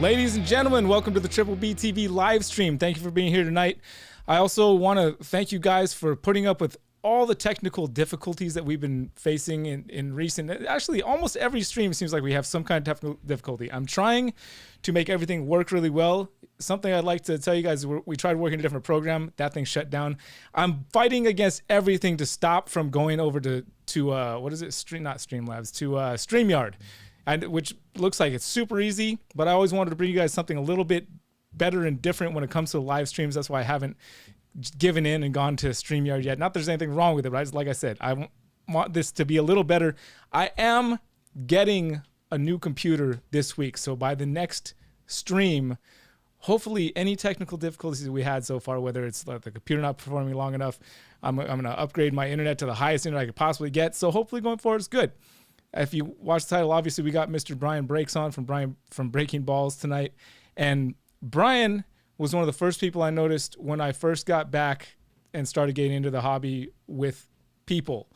Ladies and gentlemen, welcome to the Triple B TV live stream. Thank you for being here tonight. I also want to thank you guys for putting up with all the technical difficulties that we've been facing in recent, actually almost every stream seems like we have some kind of technical difficulty. I'm trying to make everything work really well. Something I'd like to tell you guys, we tried working a different program. That thing shut down. I'm fighting against everything to stop from going over to what is it? Streamlabs, to StreamYard. Which looks like it's super easy, but I always wanted to bring you guys something a little bit better and different when it comes to live streams. That's why I haven't given in and gone to StreamYard yet. Not that there's anything wrong with it, but like I said, I want this to be a little better. I am getting a new computer this week, so by the next stream, hopefully any technical difficulties that we had so far, whether it's like the computer not performing long enough, I'm going to upgrade my internet to the highest internet I could possibly get. So hopefully going forward it's good. If you watch the title, obviously we got Mr. Brian Breikss on from Breaking Balls tonight. And Brian was one of the first people I noticed when I first got back and started getting into the hobby with people.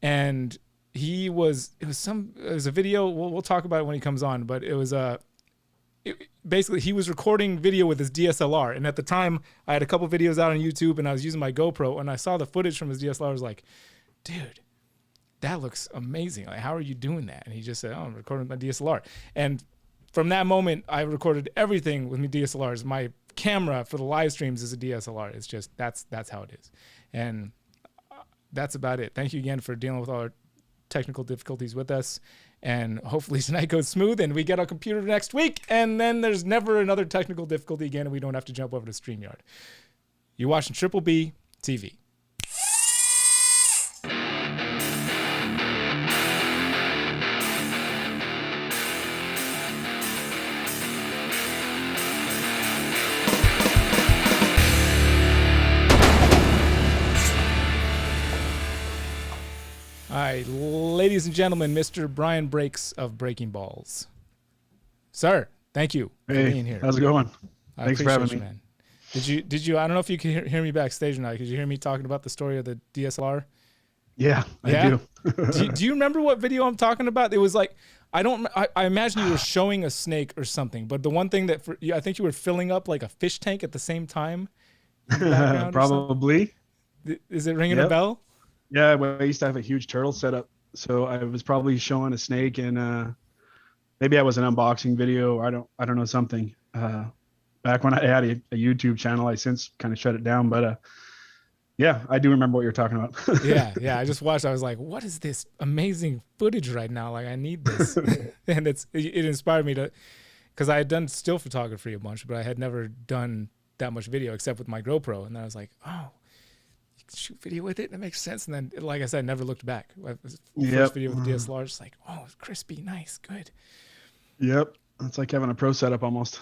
And it was a video, we'll talk about it when he comes on, but it was basically he was recording video with his DSLR. And at the time I had a couple videos out on YouTube and I was using my GoPro and I saw the footage from his DSLR. I was like, dude, that looks amazing. Like, how are you doing that? And he just said, oh, I'm recording with my DSLR. And from that moment, I recorded everything with my DSLRs. My camera for the live streams is a DSLR. It's just, that's how it is. And that's about it. Thank you again for dealing with all our technical difficulties with us. And hopefully tonight goes smooth and we get our computer next week. And then there's never another technical difficulty again and we don't have to jump over to StreamYard. You're watching Triple B TV. All right, ladies and gentlemen, Mr. Brian Breikss of Breaking Balls. Sir, thank you for being here. How's it going? Thanks for having me. Man. Did you, I don't know if you can hear me backstage or not. Could you hear me talking about the story of the DSLR? Yeah, I do. do you remember what video I'm talking about? It was like, I imagine you were showing a snake or something, but the one thing that, I think you were filling up like a fish tank at the same time. Probably. Is it ringing a bell? Yeah, well, I used to have a huge turtle set up, so I was probably showing a snake, and maybe I was an unboxing video, or I don't know, something. Back when I had a YouTube channel, I since kind of shut it down, but yeah, I do remember what you're talking about. yeah, I just watched. I was like, what is this amazing footage right now? Like, I need this, and it inspired me to, because I had done still photography a bunch, but I had never done that much video except with my GoPro, and then I was like, oh. Shoot video with it, and it makes sense. And then, like I said, never looked back. First video with the DSLR, just like, oh, it's crispy, nice, good. Yep, it's like having a pro setup almost.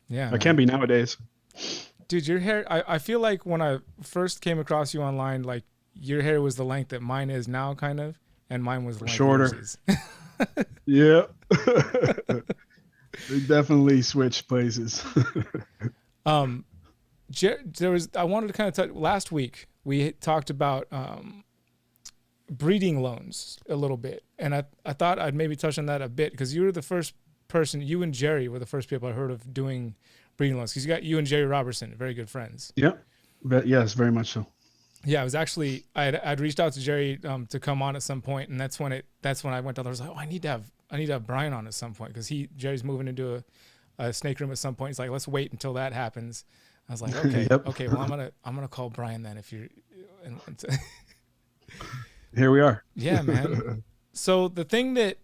Yeah, it can be nowadays. Dude, your hair. I feel like when I first came across you online, like your hair was the length that mine is now, kind of, and mine was shorter. Yeah, we definitely switched places. I wanted to kind of touch, last week we talked about breeding loans a little bit, and I thought I'd maybe touch on that a bit because you were the first person, you and Jerry were the first people I heard of doing breeding loans, because you and Jerry Robertson, very good friends. Yeah, but yes, very much so. Yeah, I was actually, I'd reached out to Jerry to come on at some point, and that's when I went down there. I was like, oh, I need to have Brian on at some point, because Jerry's moving into a snake room at some point. He's like, let's wait until that happens. I was like, okay, okay. Well, I'm gonna call Brian then. If you're, here we are. Yeah, man. So the thing that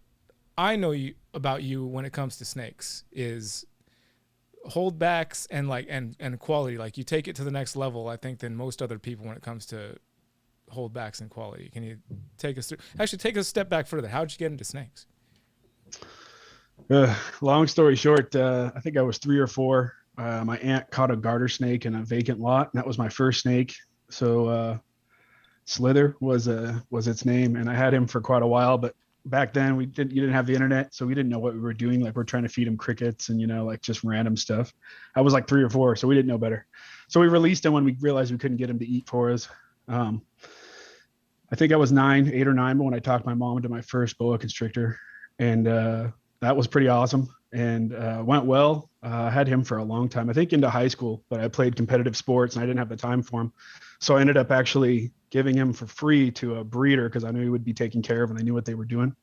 I know about you when it comes to snakes is holdbacks and quality. Like, you take it to the next level, I think, than most other people when it comes to holdbacks and quality. Can you take us through? Actually, take a step back further. How did you get into snakes? Long story short, I think I was 3 or 4. My aunt caught a garter snake in a vacant lot, and that was my first snake. So Slither was its name, and I had him for quite a while. But back then you didn't have the internet, so we didn't know what we were doing. Like, we're trying to feed him crickets and like just random stuff. I was like 3 or 4, so we didn't know better. So we released him when we realized we couldn't get him to eat for us. I think I was 8 or 9, but when I talked my mom into my first boa constrictor, and that was pretty awesome and went well. I had him for a long time, I think into high school, but I played competitive sports and I didn't have the time for him. So I ended up actually giving him for free to a breeder because I knew he would be taken care of and I knew what they were doing.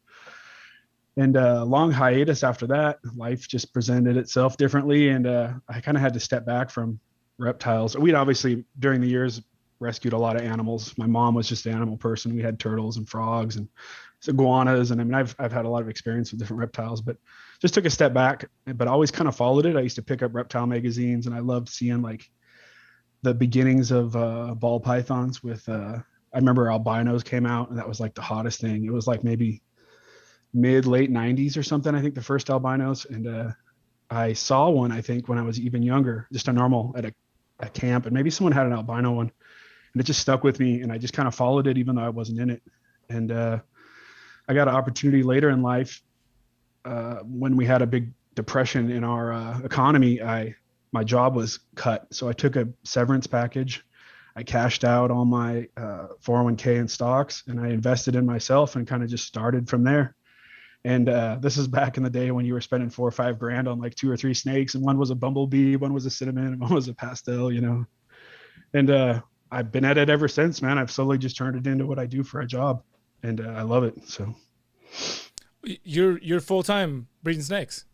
And long hiatus after that, life just presented itself differently. And I kind of had to step back from reptiles. We'd obviously, during the years, rescued a lot of animals. My mom was just an animal person. We had turtles and frogs and iguanas. And I mean, I've had a lot of experience with different reptiles, but just took a step back, but always kind of followed it. I used to pick up reptile magazines and I loved seeing like the beginnings of ball pythons with, I remember albinos came out and that was like the hottest thing. It was like maybe late 90s or something. I think the first albinos. And I saw one, I think when I was even younger, just a normal at a camp, and maybe someone had an albino one and it just stuck with me. And I just kind of followed it, even though I wasn't in it. And I got an opportunity later in life when we had a big depression in our economy. My job was cut. So I took a severance package. I cashed out all my 401k and stocks and I invested in myself and kind of just started from there. And this is back in the day when you were spending $4 or $5 on like 2 or 3 snakes, and one was a bumblebee, one was a cinnamon, and one was a pastel, you know. And I've been at it ever since, man. I've slowly just turned it into what I do for a job, and I love it. So you're full-time breeding snakes?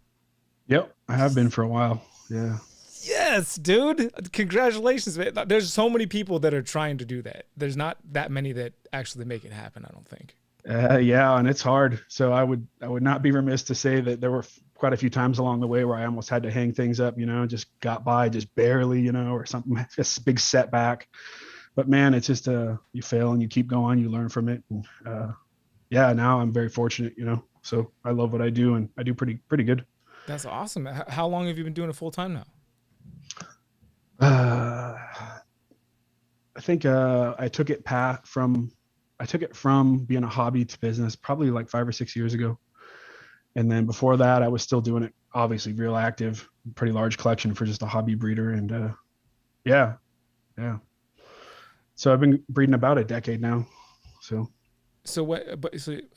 Yep, I have been for a while. Yeah. Yes, dude. Congratulations, man. There's so many people that are trying to do that. There's not that many that actually make it happen, I don't think. Yeah, and it's hard. So I would not be remiss to say that there were quite a few times along the way where I almost had to hang things up, you know, just got by just barely, you know, or something, just a big setback. But man, it's just you fail and you keep going, you learn from it. And, yeah, now I'm very fortunate, you know. So I love what I do and I do pretty good. That's awesome. How long have you been doing it full time now? I think I took it from being a hobby to business probably like 5 or 6 years ago. And then before that, I was still doing it, obviously real active, pretty large collection for just a hobby breeder. And yeah. So I've been breeding about a decade now. So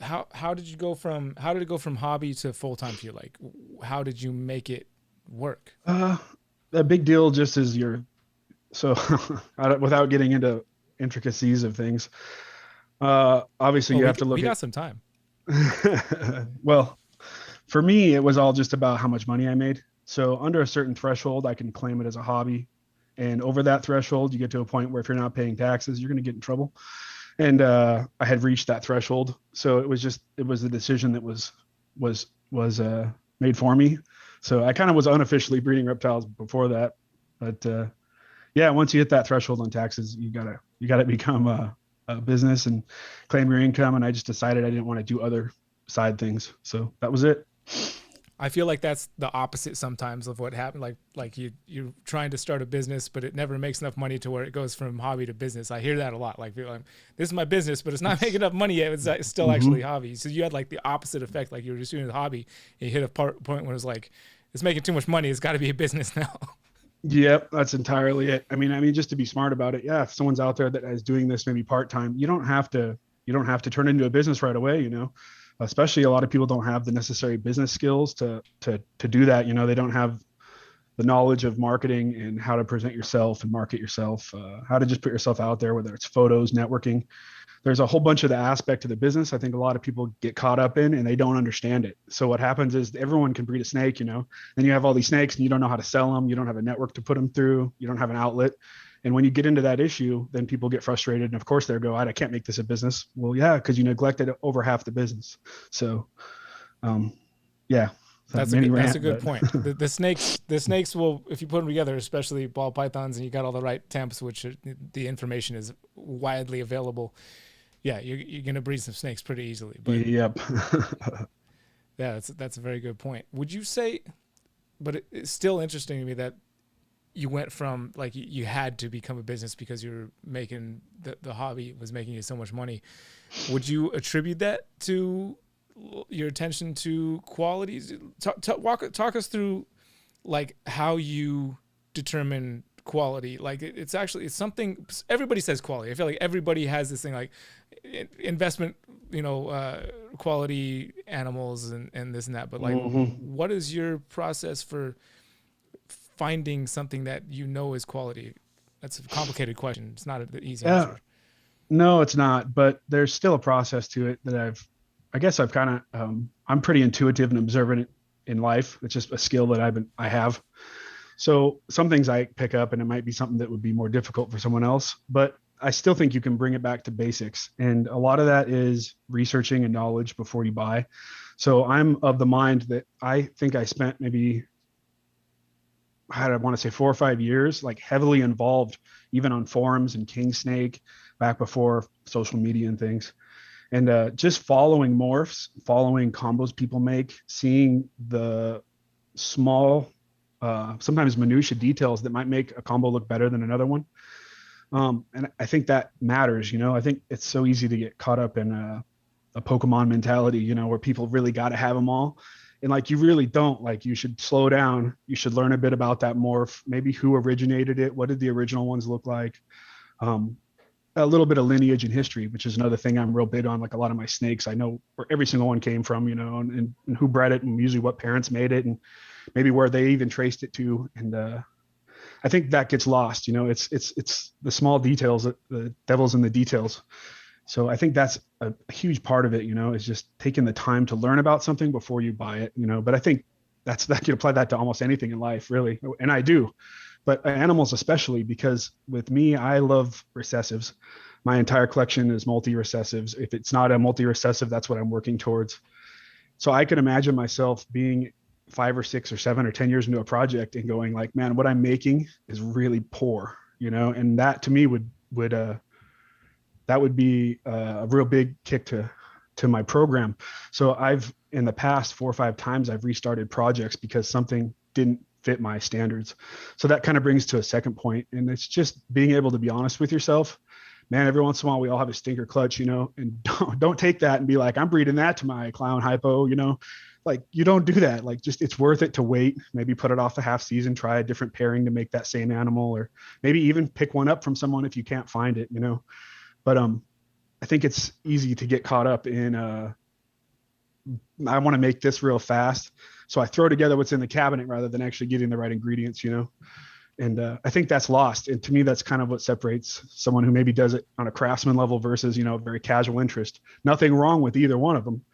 how did it go from hobby to full time for you? Like, how did you make it work? The big deal just is without getting into intricacies of things, obviously you have to look we got some time. Well, for me, it was all just about how much money I made. So under a certain threshold, I can claim it as a hobby. And over that threshold, you get to a point where if you're not paying taxes, you're going to get in trouble. And I had reached that threshold. So it was a decision that was made for me. So I kind of was unofficially breeding reptiles before that. But yeah, once you hit that threshold on taxes, you gotta become a business and claim your income. And I just decided I didn't want to do other side things. So that was it. I feel like that's the opposite sometimes of what happened. Like you're trying to start a business, but it never makes enough money to where it goes from hobby to business. I hear that a lot. Like, this is my business, but it's not making enough money yet. It's still actually hobby. So you had like the opposite effect. Like you were just doing a hobby and you hit a point where it was like, it's making too much money. It's got to be a business now. Yep, that's entirely it. I mean, just to be smart about it. Yeah, if someone's out there that is doing this maybe part-time, you don't have to turn it into a business right away, you know. Especially a lot of people don't have the necessary business skills to do that. You know, they don't have the knowledge of marketing and how to present yourself and market yourself, how to just put yourself out there, whether it's photos, networking. There's a whole bunch of the aspect of the business I think a lot of people get caught up in and they don't understand it. So what happens is everyone can breed a snake, you know, then you have all these snakes and you don't know how to sell them. You don't have a network to put them through. You don't have an outlet. And when you get into that issue, then people get frustrated. And of course they go, I can't make this a business. Well, yeah, because you neglected over half the business. So, yeah. That's a good point. The snakes will, if you put them together, especially ball pythons, and you got all the right temps, which the information is widely available. Yeah, you're going to breed some snakes pretty easily. But yep. Yeah, that's a very good point. Would you say, but it's still interesting to me that you went from like you had to become a business because you're making the hobby was making you so much money. Would you attribute that to your attention to qualities? Talk us through like how you determine quality. Like it's something everybody says quality. I feel like everybody has this thing like investment quality animals and this and that, but like, what is your process for finding something that is quality? That's a complicated question. It's not an easy Yeah, answer. no, it's not, but there's still a process to it that I guess I've kind of, I'm pretty intuitive and observant in life. It's just a skill that I have. So some things I pick up and it might be something that would be more difficult for someone else, but I still think you can bring it back to basics. And a lot of that is researching and knowledge before you buy. So I'm of the mind that I think I spent maybe, I want to say 4 or 5 years, like heavily involved, even on forums and King Snake back before social media and things. And just following morphs, following combos people make, seeing the small, sometimes minutia details that might make a combo look better than another one. And I think that matters. I think it's so easy to get caught up in a Pokemon mentality, where people really got to have them all. And like, you really don't. Like, you should slow down. You should learn a bit about that morph, maybe who originated it. What did the original ones look like? Um, a little bit of lineage and history, which is another thing I'm real big on. Like, a lot of my snakes, I know where every single one came from, and who bred it, and usually what parents made it, and maybe where they even traced it to. And I think that gets lost. It's the small details, the devil's in the details. So I think that's a huge part of it. Is just taking the time to learn about something before you buy it. But I think that you can apply that to almost anything in life, really, and I do. But animals especially, because with me, I love recessives. My entire collection is multi-recessives. If it's not a multi-recessive, that's what I'm working towards. So I can imagine myself being 5 or 6 or 7 or 10 years into a project and going like, man, what I'm making is really poor, and that to me that would be a real big kick to my program. So I've, in the past 4 or 5 times, I've restarted projects because something didn't fit my standards. So that kind of brings to a second point, and it's just being able to be honest with yourself. Man, every once in a while we all have a stinker clutch, and don't take that and be like, I'm breeding that to my clown hypo, like, you don't do that. Like, just, it's worth it to wait, maybe put it off a half season, try a different pairing to make that same animal, or maybe even pick one up from someone if you can't find it, but I think it's easy to get caught up in I want to make this real fast, so I throw together what's in the cabinet rather than actually getting the right ingredients, and I think that's lost. And to me, that's kind of what separates someone who maybe does it on a craftsman level versus a very casual interest. Nothing wrong with either one of them,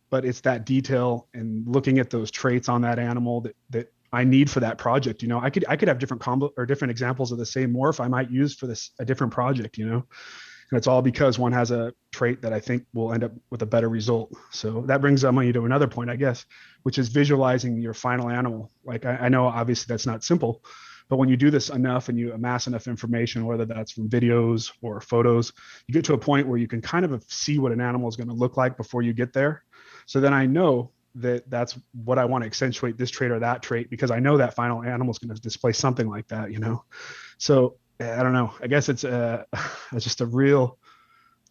but it's that detail and looking at those traits on that animal that I need for that project. I could have different combo or different examples of the same morph I might use for a different project, and it's all because one has a trait that I think will end up with a better result. So that brings me to another point, I guess, which is visualizing your final animal. Like, I know obviously that's not simple, but when you do this enough and you amass enough information, whether that's from videos or photos, you get to a point where you can kind of see what an animal is going to look like before you get there. So then I know that that's what I want to accentuate, this trait or that trait, because I know that final animal is going to display something like that, So I don't know. I guess it's just a real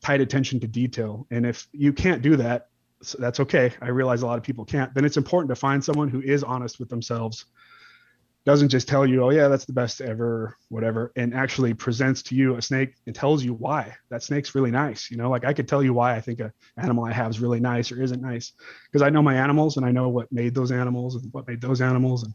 tight attention to detail. And if you can't do that, so that's okay. I realize a lot of people can't. Then it's important to find someone who is honest with themselves, doesn't just tell you, oh yeah, that's the best ever, whatever, and actually presents to you a snake and tells you why that snake's really nice. Like, I could tell you why I think an animal I have is really nice or isn't nice, because I know my animals and I know what made those animals and what made those animals.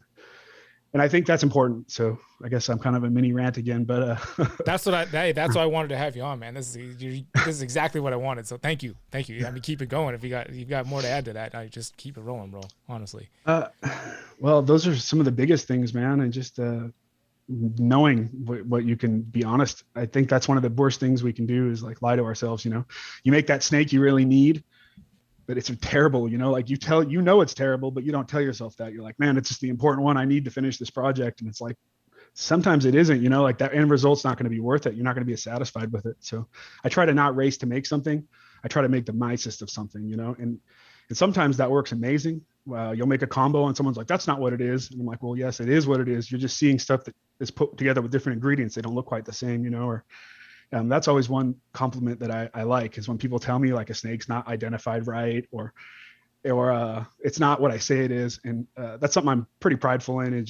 And I think that's important. So I guess I'm kind of a mini rant again, but that's why I wanted to have you on, man. This is exactly what I wanted. So thank you. I mean, keep it going. If you've got more to add to that, I just keep it rolling, bro. Honestly. Well, those are some of the biggest things, man. And just knowing what you can be honest. I think that's one of the worst things we can do is like lie to ourselves. You make that snake you really need, but it's terrible, like you it's terrible, but you don't tell yourself that. You're like, man, it's just the important one I need to finish this project. And it's like, sometimes it isn't, like that end result's not going to be worth it. You're not going to be satisfied with it. So I try to not race to make something. I try to make the nicest of something, and sometimes that works amazing. You'll make a combo and someone's like, that's not what it is. And I'm like, well, yes, it is what it is. You're just seeing stuff that is put together with different ingredients. They don't look quite the same, or that's always one compliment that I like, is when people tell me like a snake's not identified right, or it's not what I say it is. And that's something I'm pretty prideful in,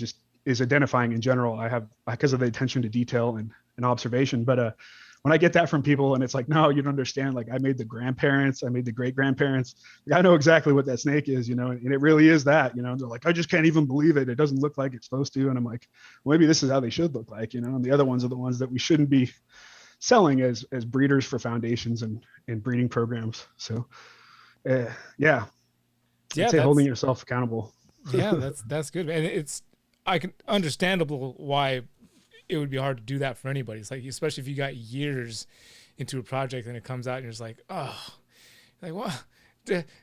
is identifying in general. I have, because of the attention to detail and observation, but when I get that from people and it's like, no, you don't understand. Like I made the grandparents, I made the great grandparents. Like, I know exactly what that snake is, and it really is that, they're like, I just can't even believe it. It doesn't look like it's supposed to. And I'm like, well, maybe this is how they should look like, and the other ones are the ones that we shouldn't be selling as breeders for foundations and breeding programs. So yeah, I'd Yeah, say holding yourself accountable. yeah, that's good. And I can understandable why it would be hard to do that for anybody. It's like, especially if you got years into a project and it comes out and you're just like, oh, like what?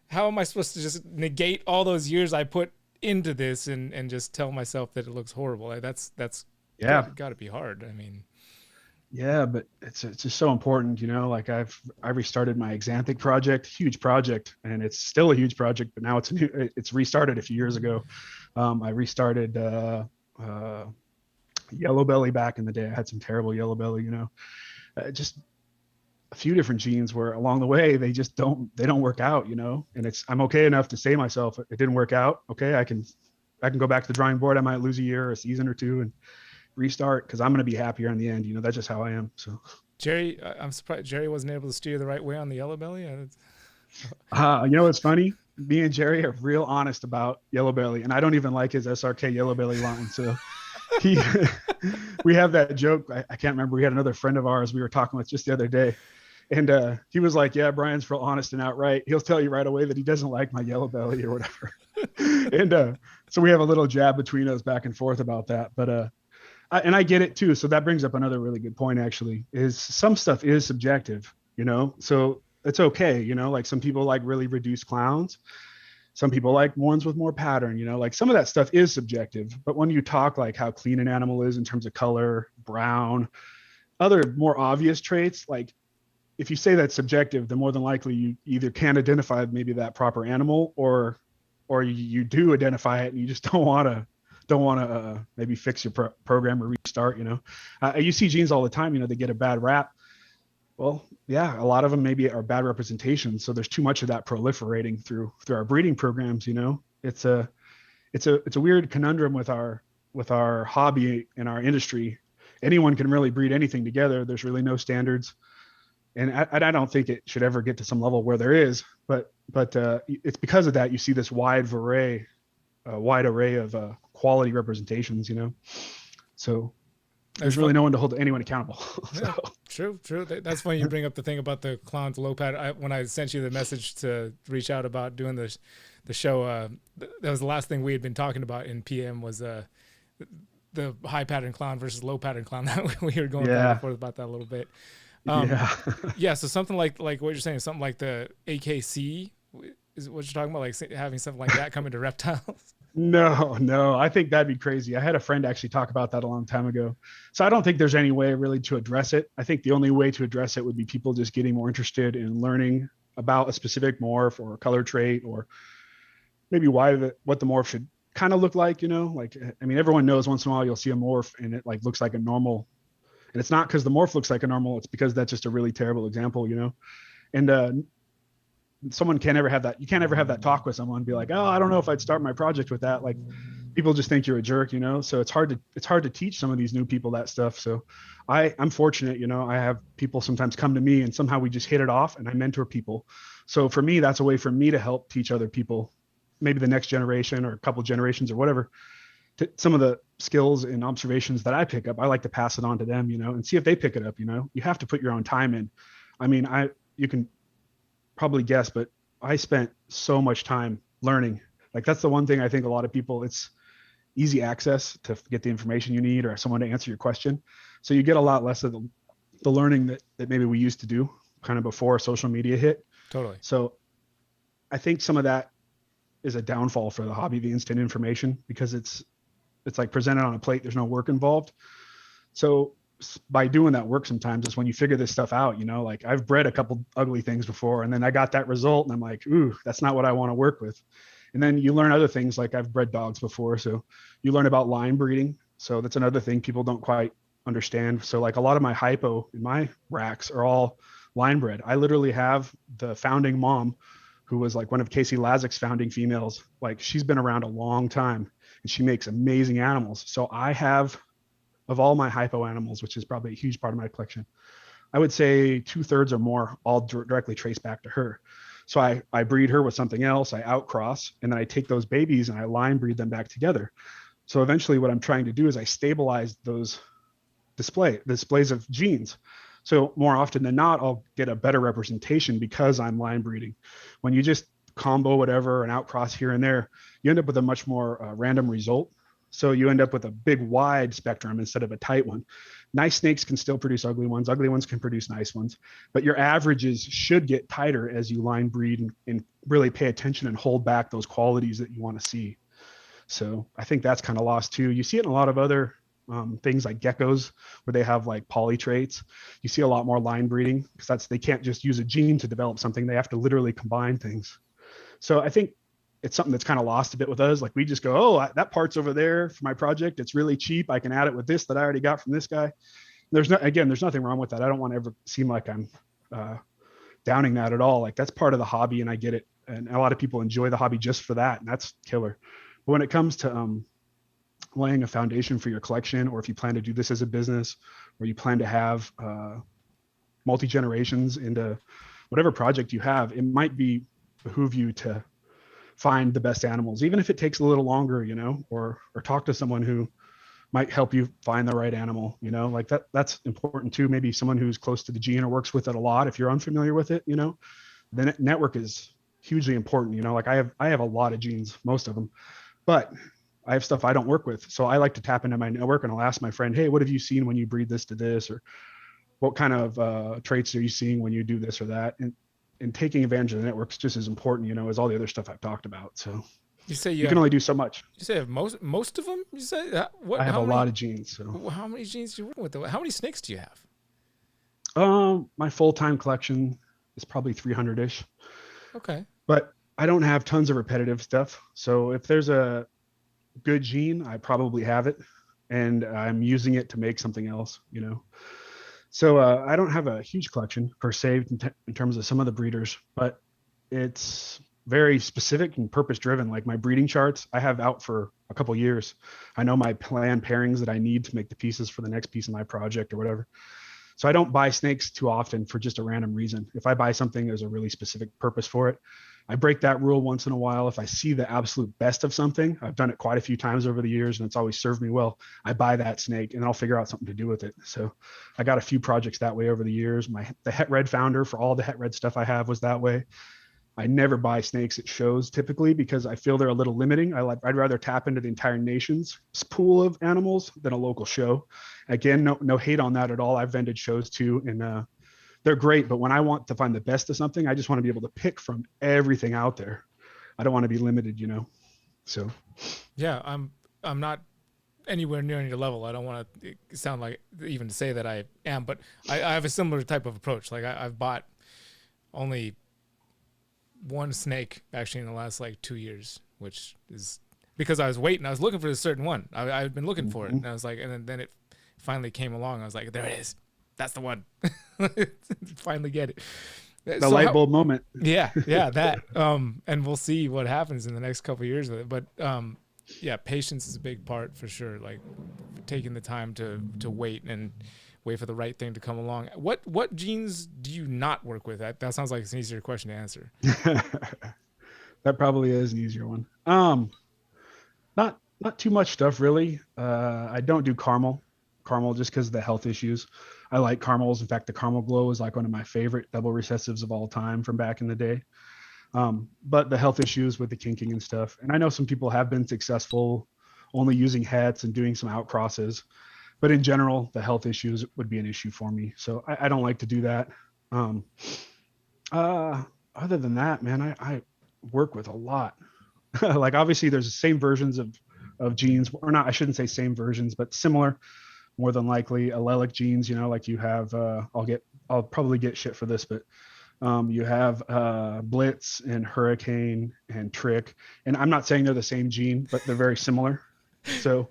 How am I supposed to just negate all those years I put into this and just tell myself that it looks horrible? Like that's Yeah. got to be hard. I mean, Yeah, but it's just so important, like I restarted my Xanthic project, huge project, and it's still a huge project, but now it's restarted a few years ago. I restarted yellow belly back in the day. I had some terrible yellow belly, just a few different genes where along the way they just don't work out, and I'm okay enough to say myself, it didn't work out. Okay, I can go back to the drawing board. I might lose a year or a season or two and restart because I'm going to be happier in the end. That's just how I am. So Jerry, I'm surprised Jerry wasn't able to steer the right way on the yellow belly. What's funny? Me and Jerry are real honest about yellow belly, and I don't even like his SRK yellow belly line. So we have that joke. I can't remember. We had another friend of ours we were talking with just the other day, and he was like, yeah, Brian's real honest and outright. He'll tell you right away that he doesn't like my yellow belly or whatever. And so we have a little jab between us back and forth about that. But and I get it too. So that brings up another really good point, actually, is some stuff is subjective, so it's okay. Like some people like really reduced clowns. Some people like ones with more pattern, like some of that stuff is subjective. But when you talk like how clean an animal is in terms of color, brown, other more obvious traits, like if you say that's subjective, then more than likely you either can't identify maybe that proper animal or you do identify it and you just don't want to maybe fix your program or restart. You see genes all the time, they get a bad rap. Well, yeah, a lot of them maybe are bad representations. So there's too much of that proliferating through our breeding programs. It's a weird conundrum with our hobby and our industry. Anyone can really breed anything together. There's really no standards, and I don't think it should ever get to some level where there is. But it's because of that you see this wide array of quality representations. So there's really no one to hold anyone accountable. Yeah, true. That's funny you bring up the thing about the clowns low pattern. When I sent you the message to reach out about doing the show, that was the last thing we had been talking about in PM was the high pattern clown versus low pattern clown. We were going back and forth about that a little bit. Yeah. So something like what you're saying, something like the AKC is what you're talking about, like having something like that come into reptiles. No, I think that'd be crazy. I had a friend actually talk about that a long time ago. So I don't think there's any way really to address it. I think the only way to address it would be people just getting more interested in learning about a specific morph or a color trait, or maybe what the morph should kind of look like, like, I mean, everyone knows once in a while you'll see a morph and it like looks like a normal, and it's not because the morph looks like a normal, it's because that's just a really terrible example, and someone can't ever have that. You can't ever have that talk with someone and be like, oh, I don't know if I'd start my project with that. Like people just think you're a jerk, so it's hard to teach some of these new people that stuff. So I'm fortunate, I have people sometimes come to me and somehow we just hit it off and I mentor people. So for me, that's a way for me to help teach other people, maybe the next generation or a couple of generations or whatever, to some of the skills and observations that I pick up. I like to pass it on to them, and see if they pick it up. You have to put your own time in. I mean, you can probably guess, but I spent so much time learning. Like that's the one thing I think a lot of people, it's easy access to get the information you need or someone to answer your question. So you get a lot less of the learning that maybe we used to do kind of before social media hit. Totally. So I think some of that is a downfall for the hobby, the instant information, because it's like presented on a plate. There's no work involved. So by doing that work sometimes is when you figure this stuff out, like I've bred a couple ugly things before and then I got that result and I'm like, ooh, that's not what I want to work with. And then you learn other things, like I've bred dogs before. So you learn about line breeding. So that's another thing people don't quite understand. So like a lot of my hypo in my racks are all line bred. I literally have the founding mom who was like one of Casey Lazick's founding females. Like she's been around a long time and she makes amazing animals. So I have, of all my hypo animals, which is probably a huge part of my collection, I would say 2/3 or more all directly trace back to her. So I breed her with something else, I outcross, and then I take those babies and I line breed them back together. So eventually what I'm trying to do is I stabilize those displays of genes. So more often than not, I'll get a better representation because I'm line breeding. When you just combo whatever and outcross here and there, you end up with a much more random result. So you end up with a big wide spectrum instead of a tight one. Nice snakes can still produce ugly ones can produce nice ones, but your averages should get tighter as you line breed and really pay attention and hold back those qualities that you want to see. So I think that's kind of lost too. You see it in a lot of other things like geckos where they have like poly traits. You see a lot more line breeding because they can't just use a gene to develop something. They have to literally combine things. So I think it's something that's kind of lost a bit with us. Like we just go, oh, that part's over there for my project. It's really cheap. I can add it with this that I already got from this guy. There's nothing wrong with that. I don't want to ever seem like I'm downing that at all. Like that's part of the hobby and I get it. And a lot of people enjoy the hobby just for that. And that's killer. But when it comes to laying a foundation for your collection, or if you plan to do this as a business, or you plan to have multi-generations into whatever project you have, it might behoove you to find the best animals, even if it takes a little longer, or talk to someone who might help you find the right animal, like that's important too. Maybe someone who's close to the gene or works with it a lot. If you're unfamiliar with it, the network is hugely important. Like I have a lot of genes, most of them, but I have stuff I don't work with. So I like to tap into my network and I'll ask my friend, hey, what have you seen when you breed this to this? Or what kind of traits are you seeing when you do this or that? And taking advantage of the network is just as important, as all the other stuff I've talked about. So You say you can only do so much. You say most of them? You say what? I have a lot of genes. So how many genes do you work with? How many snakes do you have? My full-time collection is probably 300-ish. Okay. But I don't have tons of repetitive stuff. So if there's a good gene, I probably have it, and I'm using it to make something else. So I don't have a huge collection per se in terms of some of the breeders, but it's very specific and purpose driven. Like my breeding charts, I have out for a couple years. I know my planned pairings that I need to make the pieces for the next piece of my project or whatever. So I don't buy snakes too often for just a random reason. If I buy something, there's a really specific purpose for it. I break that rule once in a while. If I see the absolute best of something, I've done it quite a few times over the years and it's always served me well. I buy that snake and then I'll figure out something to do with it. So I got a few projects that way over the years. The Het Red founder for all the Het Red stuff I have was that way. I never buy snakes at shows typically because I feel they're a little limiting. I'd rather tap into the entire nation's pool of animals than a local show. Again, no hate on that at all. I've vended shows too, and they're great. But when I want to find the best of something, I just want to be able to pick from everything out there. I don't want to be limited, So yeah, I'm not anywhere near your level. I don't want to sound like even to say that I am, but I have a similar type of approach. Like I've bought only one snake actually in the last like 2 years, which is because I was waiting. I was looking for a certain one. I've been looking for it, and I was like, and then it finally came along. I was like, there it is. That's the one. Finally get it. The light bulb moment. Yeah, that. And we'll see what happens in the next couple of years with it. But yeah, patience is a big part for sure. Like taking the time to wait and wait for the right thing to come along. What genes do you not work with? That sounds like it's an easier question to answer. That probably is an easier one. Not too much stuff really. I don't do caramel just because of the health issues. I like caramels. In fact, the caramel glow is like one of my favorite double recessives of all time from back in the day. But the health issues with the kinking and stuff. And I know some people have been successful only using hets and doing some outcrosses. But in general, the health issues would be an issue for me. So I don't like to do that. Other than that, man, I work with a lot. Like obviously there's the same versions of genes, or not, I shouldn't say same versions, but similar, more than likely allelic genes, like you have, I'll probably get shit for this, but you have Blitz and Hurricane and Trick. And I'm not saying they're the same gene, but they're very similar. So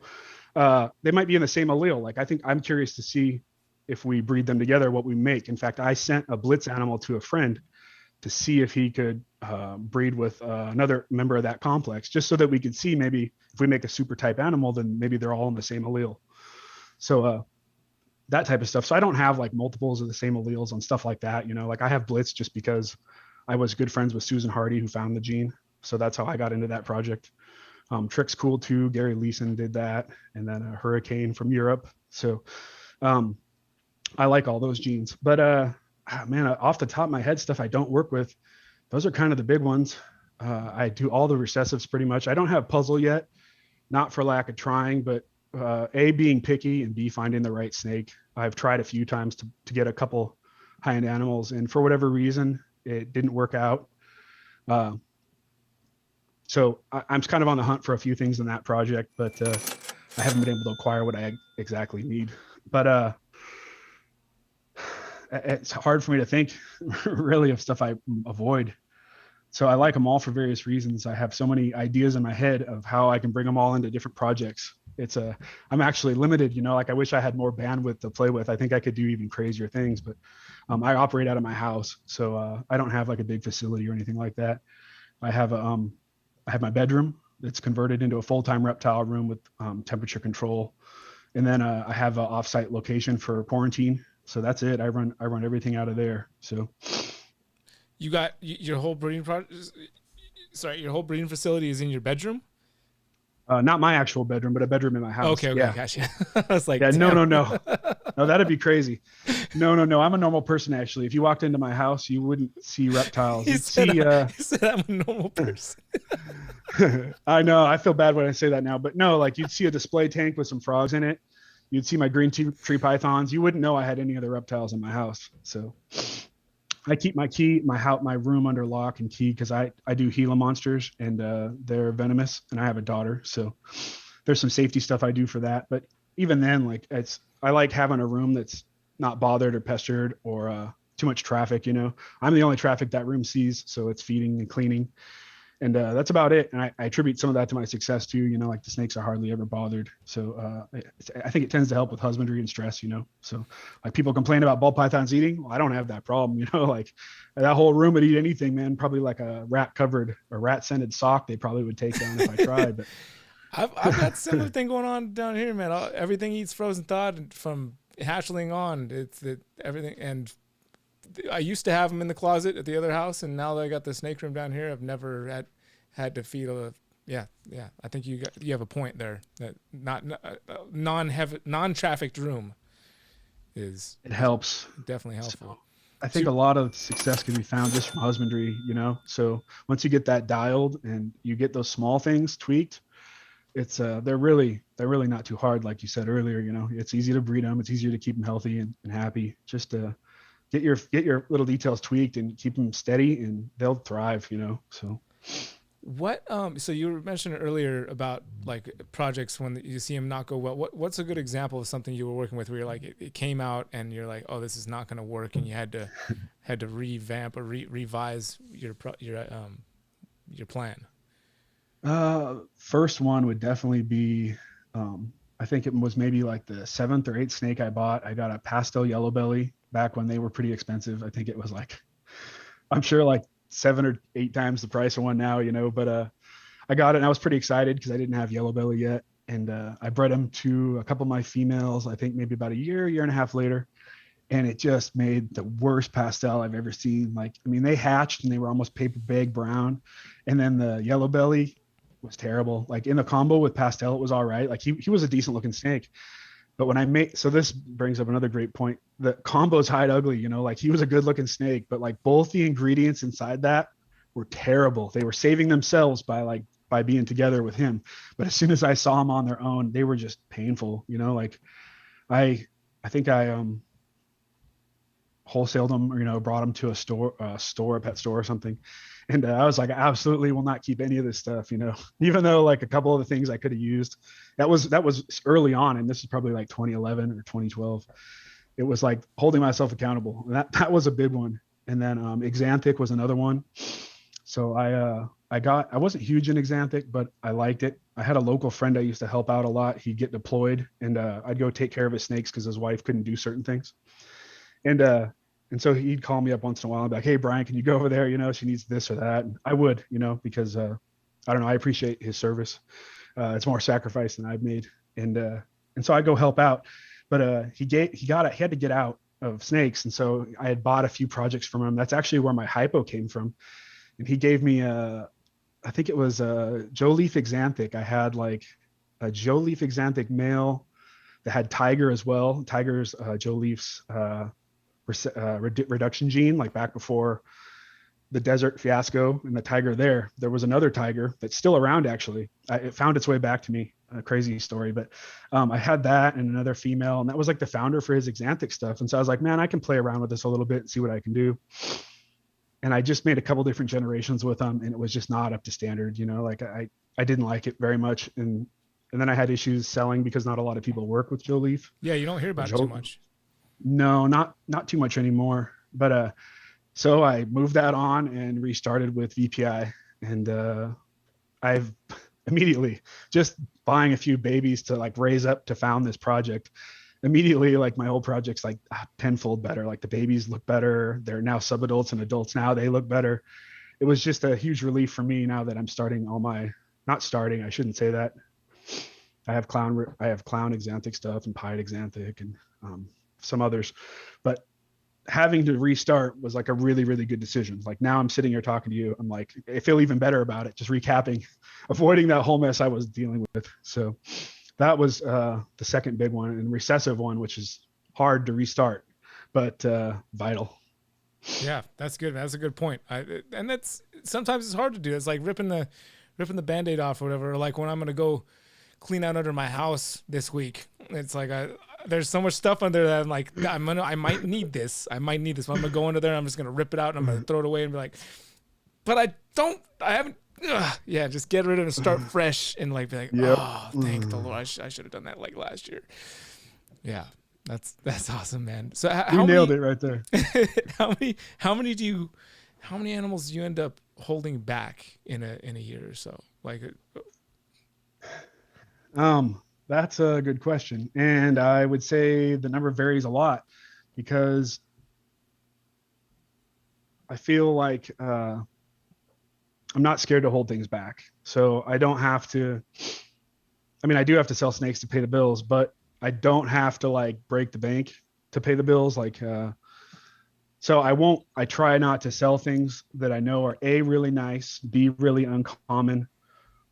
they might be in the same allele. Like I'm curious to see if we breed them together, what we make. In fact, I sent a Blitz animal to a friend to see if he could breed with another member of that complex, just so that we could see maybe if we make a super type animal, then maybe they're all in the same allele. So that type of stuff. So I don't have like multiples of the same alleles on stuff like that. Like I have Blitz just because I was good friends with Susan Hardy, who found the gene. So that's how I got into that project. Trick's cool too. Gary Leeson did that, and then a Hurricane from Europe. So um, I like all those genes. But man, off the top of my head, stuff I don't work with, those are kind of the big ones. I do all the recessives pretty much. I don't have puzzle yet, not for lack of trying, but A, being picky, and B, finding the right snake. I've tried a few times to get a couple high-end animals, and for whatever reason, it didn't work out. Uh, so I'm kind of on the hunt for a few things in that project, but I haven't been able to acquire what I exactly need. But it's hard for me to think really of stuff I avoid. So I like them all for various reasons. I have so many ideas in my head of how I can bring them all into different projects. I'm actually limited, like I wish I had more bandwidth to play with. I think I could do even crazier things, but I operate out of my house. So I don't have like a big facility or anything like that. I have my bedroom that's converted into a full-time reptile room with temperature control. And then I have an offsite location for quarantine. So that's it. I run everything out of there. So You got your whole breeding your whole breeding facility is in your bedroom? not my actual bedroom, but a bedroom in my house. Okay, yeah. gotcha. I was like, Yeah, damn. no, that'd be crazy. No. I'm a normal person actually. If you walked into my house, you wouldn't see reptiles. He You'd said, see. he said I'm a normal person. I know. I feel bad when I say that now, but no, like you'd see a display tank with some frogs in it. You'd see my green tree pythons. You wouldn't know I had any other reptiles in my house. So I keep my room under lock and key because I do Gila monsters, and they're venomous, and I have a daughter, so there's some safety stuff I do for that. But even then, like I like having a room that's not bothered or pestered or too much traffic. I'm the only traffic that room sees, so it's feeding and cleaning, and that's about it. And I attribute some of that to my success too. Like the snakes are hardly ever bothered. So I think it tends to help with husbandry and stress. So like people complain about ball pythons eating. Well, I don't have that problem. Like that whole room would eat anything, man. Probably like a rat scented sock. They probably would take down if I tried. But I've got similar thing going on down here, man. Everything eats frozen thawed from hatchling on. Everything, and I used to have them in the closet at the other house, and now that I got the snake room down here, I've never had to feed yeah. I think you have a point there that not non-trafficked room is it helps. Definitely helpful. So I think a lot of success can be found just from husbandry. So once you get that dialed and you get those small things tweaked, it's they're really not too hard. Like you said earlier, it's easy to breed them. It's easier to keep them healthy and happy. Just get your little details tweaked and keep them steady, and they'll thrive. So what so you were mentioning earlier about like projects when you see them not go well. What's a good example of something you were working with where you're like it came out and you're like, oh, this is not going to work, and you had to revamp or revise your plan? First one would definitely be I think it was maybe like the 7th or 8th snake I bought. I got a pastel yellow belly back when they were pretty expensive. I think it was like, I'm sure like 7 or 8 times the price of one now, but I got it and I was pretty excited because I didn't have yellow belly yet. And I bred them to a couple of my females, I think maybe about a year and a half later. And it just made the worst pastel I've ever seen. Like, I mean, they hatched and they were almost paper bag brown. And then the yellow belly was terrible. Like in the combo with pastel, it was all right. Like he was a decent looking snake. But when so this brings up another great point. The combos hide ugly, like he was a good looking snake, but like both the ingredients inside that were terrible. They were saving themselves by being together with him. But as soon as I saw them on their own, they were just painful, like I think I wholesaled them or, brought them to a pet store or something. And I was like, I absolutely will not keep any of this stuff, even though like a couple of the things I could have used, that was early on. And this is probably like 2011 or 2012. It was like holding myself accountable. And that was a big one. And then Xanthic was another one. So I wasn't huge in Xanthic, but I liked it. I had a local friend I used to help out a lot. He'd get deployed and I'd go take care of his snakes because his wife couldn't do certain things. And so he'd call me up once in a while and be like, hey, Brian, can you go over there? She needs this or that. And I would, because I don't know, I appreciate his service. It's more sacrifice than I've made. And so I go help out. but he had to get out of snakes, and so I had bought a few projects from him. That's actually where my hypo came from, and he gave me I think it was a Joe Leaf Exanthic. I had like a Joe Leaf Exanthic male that had Tiger as well. Tiger's Joe Leaf's reduction gene, like back before the desert fiasco and the tiger there was another tiger that's still around. Actually, it found its way back to me. A crazy story, but I had that and another female, and that was like the founder for his Exanthic stuff. And so I was like, man, I can play around with this a little bit and see what I can do. And I just made a couple different generations with them, and it was just not up to standard. Like I didn't like it very much, and then I had issues selling because not a lot of people work with Joe Leaf. Yeah, you don't hear about it too much. No, not too much anymore. But so I moved that on and restarted with VPI, and I've immediately just buying a few babies to like raise up to found this project. Immediately, like my whole project's like tenfold better. Like the babies look better. They're now subadults and adults now. They look better. It was just a huge relief for me now that I'm starting not starting. I shouldn't say that. I have clown Exanthic stuff and pied Exanthic and some others, but having to restart was like a really, really good decision. Like now I'm sitting here talking to you. I'm like, I feel even better about it. Just recapping, avoiding that whole mess I was dealing with. So that was the second big one, and recessive one, which is hard to restart, but vital. Yeah, that's good. That's a good point. And that's sometimes it's hard to do. It's like ripping the Band-Aid off or whatever. Or like when I'm going to go clean out under my house this week, it's like there's so much stuff under that I'm like, I might need this. But I'm gonna go under there and I'm just gonna rip it out and I'm gonna throw it away and be like, but I haven't. Yeah, just get rid of it and start fresh and like be like, yep. Oh, thank the Lord. I should have done that like last year. Yeah, that's awesome, man. So you nailed it right there. how many animals do you end up holding back in a year or so? Like, that's a good question. And I would say the number varies a lot because I feel like I'm not scared to hold things back. So I don't have to, I do have to sell snakes to pay the bills, but I don't have to like break the bank to pay the bills. So I try not to sell things that I know are A, really nice, B, really uncommon,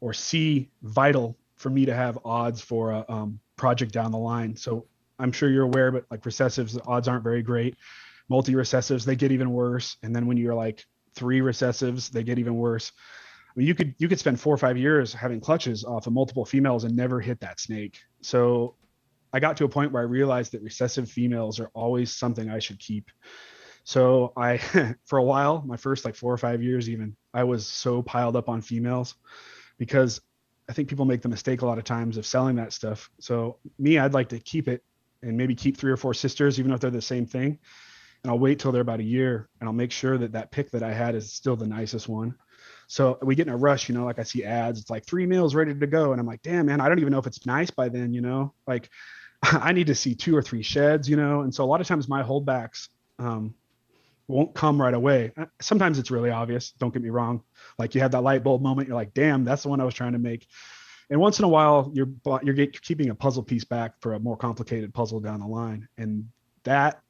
or C, vital for me to have odds for a project down the line. So I'm sure you're aware, but like recessives, the odds aren't very great. Multi-recessives, they get even worse. And then when you're like 3 recessives, they get even worse. You could spend 4 or 5 years having clutches off of multiple females and never hit that snake. So I got to a point where I realized that recessive females are always something I should keep. So for a while, my first like 4 or 5 years even, I was so piled up on females because I think people make the mistake a lot of times of selling that stuff. So me, I'd like to keep it and maybe keep 3 or 4 sisters, even if they're the same thing. And I'll wait till they're about a year and I'll make sure that pick that I had is still the nicest one. So we get in a rush, like I see ads, it's like 3 meals ready to go. And I'm like, damn, man, I don't even know if it's nice by then, like I need to see 2 or 3 sheds, And so a lot of times my holdbacks won't come right away. Sometimes it's really obvious. Don't get me wrong. Like you have that light bulb moment. You're like, damn, that's the one I was trying to make. And once in a while, you're keeping a puzzle piece back for a more complicated puzzle down the line. And that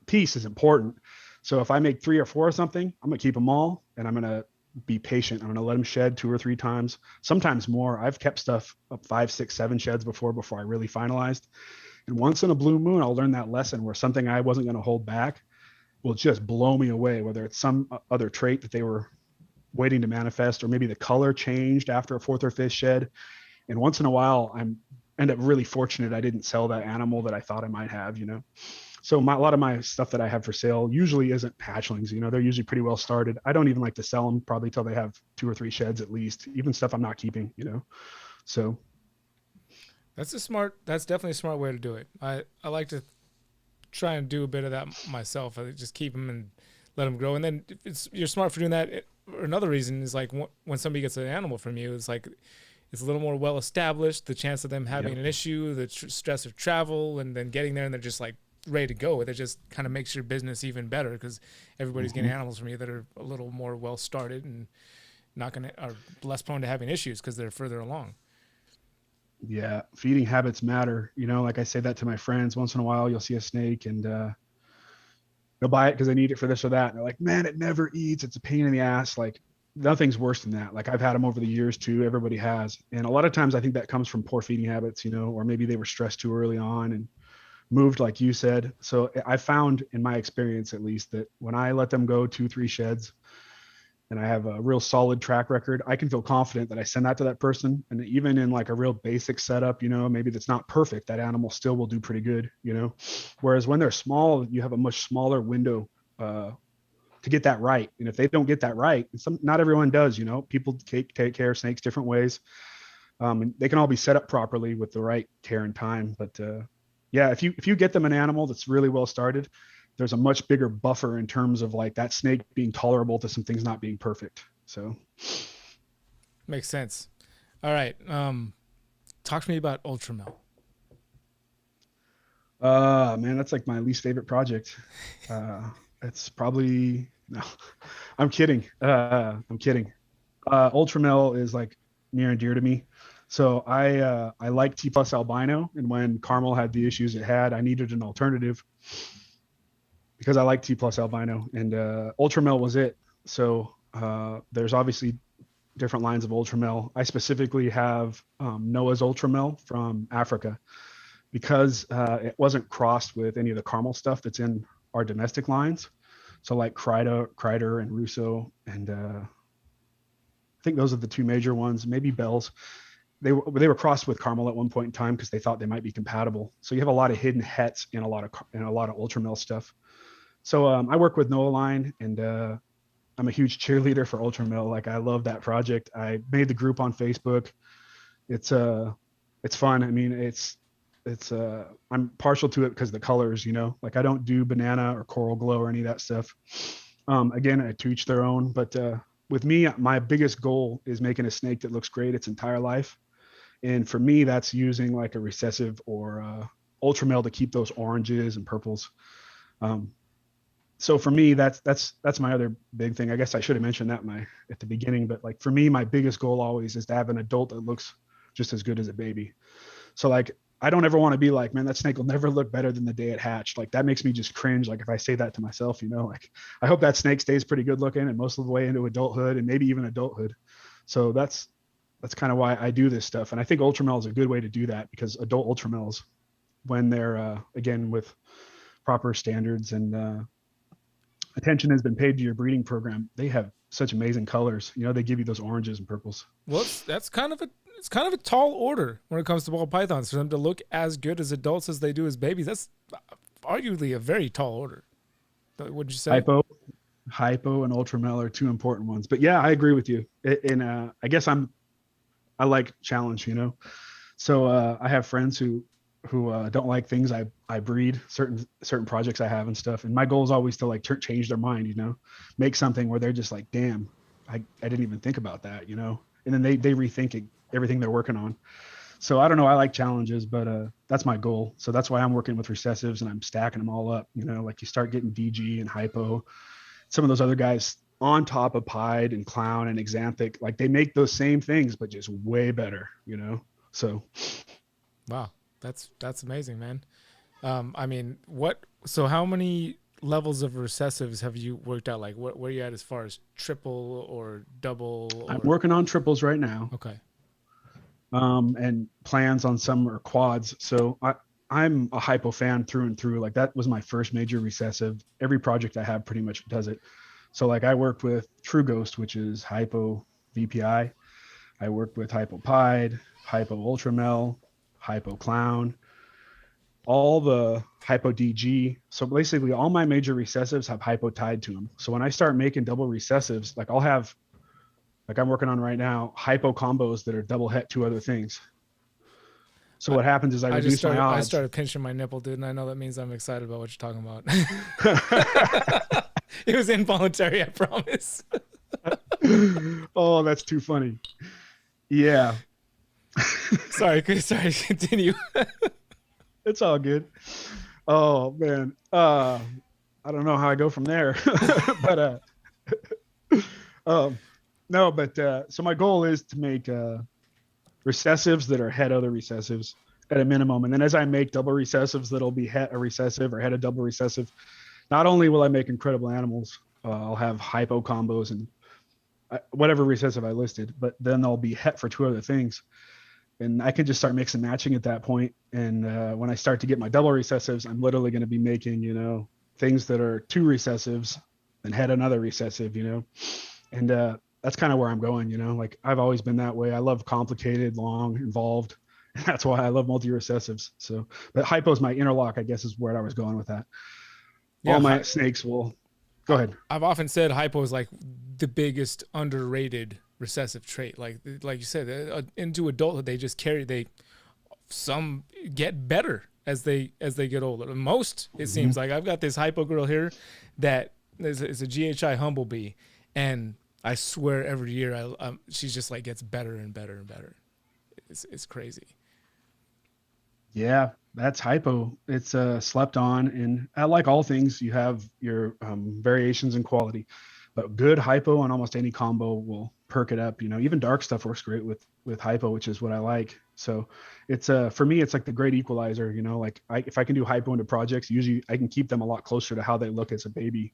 piece is important. So if I make 3 or 4 or something, I'm going to keep them all and I'm going to be patient. I'm going to let them shed 2 or 3 times, sometimes more. I've kept stuff up 5, 6, 7 sheds before I really finalized. And once in a blue moon, I'll learn that lesson where something I wasn't going to hold back will just blow me away, whether it's some other trait that they were waiting to manifest, or maybe the color changed after a 4th or 5th shed. And once in a while, end up really fortunate I didn't sell that animal that I thought I might have, So a lot of my stuff that I have for sale usually isn't hatchlings, they're usually pretty well started. I don't even like to sell them probably till they have 2 or 3 sheds at least, even stuff I'm not keeping, So that's definitely a smart way to do it. I like to try and do a bit of that myself. I just keep them and let them grow. And then you're smart for doing that. Another reason is like when somebody gets an animal from you, it's like it's a little more well established. The chance of them having an issue, the stress of travel, and then getting there and they're just like ready to go. It just kind of makes your business even better because everybody's getting animals from you that are a little more well started and are less prone to having issues because they're further along. Yeah, feeding habits matter. Like I say that to my friends once in a while. You'll see a snake and they'll buy it because they need it for this or that. And they're like, man, it never eats. It's a pain in the ass. Like nothing's worse than that. Like I've had them over the years too. Everybody has. And a lot of times I think that comes from poor feeding habits, or maybe they were stressed too early on and moved, like you said. So I found in my experience, at least, that when I let them go 2, 3 sheds and I have a real solid track record, I can feel confident that I send that to that person. And even in like a real basic setup, maybe that's not perfect, that animal still will do pretty good. Whereas when they're small, you have a much smaller window to get that right. And if they don't get that right, not everyone does, people take care of snakes different ways. And they can all be set up properly with the right care and time. But yeah, if you get them an animal that's really well started, there's a much bigger buffer in terms of like that snake being tolerable to some things not being perfect. So Makes sense. All right. Talk to me about Ultramel. Man, that's like my least favorite project. It's probably no, I'm kidding. I'm kidding. Ultramel is like near and dear to me. So I like T plus albino, and when Carmel had the issues it had, I needed an alternative because I like T plus albino, and Ultramel was it. So there's obviously different lines of Ultramel. I specifically have Noah's Ultramel from Africa because it wasn't crossed with any of the Carmel stuff that's in our domestic lines. So like Kreider and Russo, and I think those are the two major ones. Maybe Bell's. They were crossed with Carmel at one point in time because they thought they might be compatible. So you have a lot of hidden hets in a lot of Ultramel stuff. So I work with Noah Line, and I'm a huge cheerleader for Ultramel. Like I love that project. I made the group on Facebook. It's fun. I mean, it's I'm partial to it because of the colors. Like I don't do banana or coral glow or any of that stuff. Again, to each their own. But with me, my biggest goal is making a snake that looks great its entire life. And for me, that's using like a recessive or Ultramel to keep those oranges and purples. Um, so for me, that's my other big thing. I guess I should have mentioned that at the beginning, but like for me, my biggest goal always is to have an adult that looks just as good as a baby. So like I don't ever want to be like, man, that snake will never look better than the day it hatched. Like that makes me just cringe. Like if I say that to myself, like I hope that snake stays pretty good looking and most of the way into adulthood and maybe even adulthood. So that's kind of why I do this stuff. And I think Ultramel is a good way to do that because adult Ultramels, when they're again with proper standards and attention has been paid to your breeding program, they have such amazing colors. They give you those oranges and purples. Well, it's kind of a tall order when it comes to ball pythons for them to look as good as adults as they do as babies. That's arguably a very tall order. Wouldn't you say? Hypo and Ultramel are two important ones. But yeah, I agree with you. And I guess I like challenge. So I have friends who don't like things I breed, certain projects I have and stuff. And my goal is always to like change their mind, make something where they're just like, damn, I didn't even think about that, and then they rethink everything they're working on. So I don't know. I like challenges, but that's my goal. So that's why I'm working with recessives and I'm stacking them all up. Like you start getting DG and hypo, some of those other guys on top of Pied and Clown and Exanthic, like they make those same things, but just way better, So. Wow. That's amazing, man. I mean, so how many levels of recessives have you worked out? Like where are you at as far as triple or double? I'm working on triples right now. Okay. And plans on some are quads. So I'm a hypo fan through and through. Like that was my first major recessive. Every project I have pretty much does it. So like I worked with True Ghost, which is hypo VPI. I worked with hypo Pied, hypo Ultramel, hypo Clown, all the hypo DG. So basically all my major recessives have hypo tied to them. So when I start making double recessives, like I'll have, like I'm working on right now, hypo combos that are double het two other things. So what happens is I reduce my odds. I started pinching my nipple, dude, and I know that means I'm excited about what you're talking about. It was involuntary, I promise. Oh, that's too funny. Yeah. Sorry, continue. It's all good. Oh man. I don't know how I go from there. But no, but so my goal is to make recessives that are head other recessives at a minimum. And then as I make double recessives that'll be head a recessive or head a double recessive, not only will I make incredible animals, I'll have hypo combos and whatever recessive I listed, but then they'll be het for two other things. And I can just start mixing matching at that point. And when I start to get my double recessives, I'm literally going to be making, things that are two recessives and head another recessive, and that's kind of where I'm going, like I've always been that way. I love complicated, long, involved. And that's why I love multi-recessives. So, but hypo is my interlock, I guess, is where I was going with that. Yeah, All my snakes will go ahead. I've often said hypo is like the biggest underrated recessive trait. Like you said, into adulthood they just carry. Some get better as they get older. Most it seems like I've got this hypo girl here that is a GHI humblebee, and I swear every year she's just like gets better and better and better. It's crazy. Yeah, that's hypo. It's slept on, and like all things, you have your variations in quality. But good hypo on almost any combo will perk it up. Even dark stuff works great with hypo, which is what I like. So it's for me, it's like the great equalizer. Like if I can do hypo into projects, usually I can keep them a lot closer to how they look as a baby.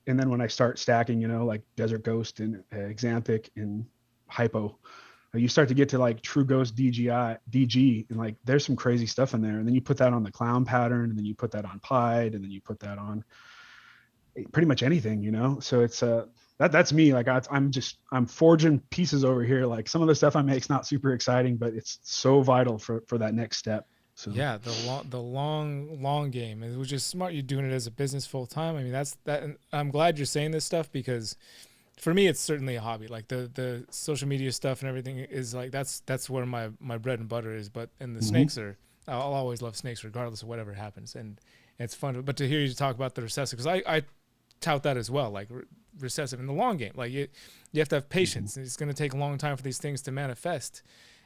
And then when I start stacking, like Desert Ghost and Xanthic and hypo, you start to get to like True Ghost DG, and like there's some crazy stuff in there. And then you put that on the clown pattern, and then you put that on pied, and then you put that on pretty much anything. So it's that's me. Like I'm forging pieces over here. Like some of the stuff I make is not super exciting, but it's so vital for that next step. So yeah, the long game. It was just smart. You're doing it as a business full time. I mean, that's that. And I'm glad you're saying this stuff because for me, it's certainly a hobby. Like the social media stuff and everything is like that's where my bread and butter is. But and the snakes are. I'll always love snakes regardless of whatever happens, and it's fun. But to hear you talk about the recessive, because I tout that as well, like recessive in the long game. Like you have to have patience. It's going to take a long time for these things to manifest,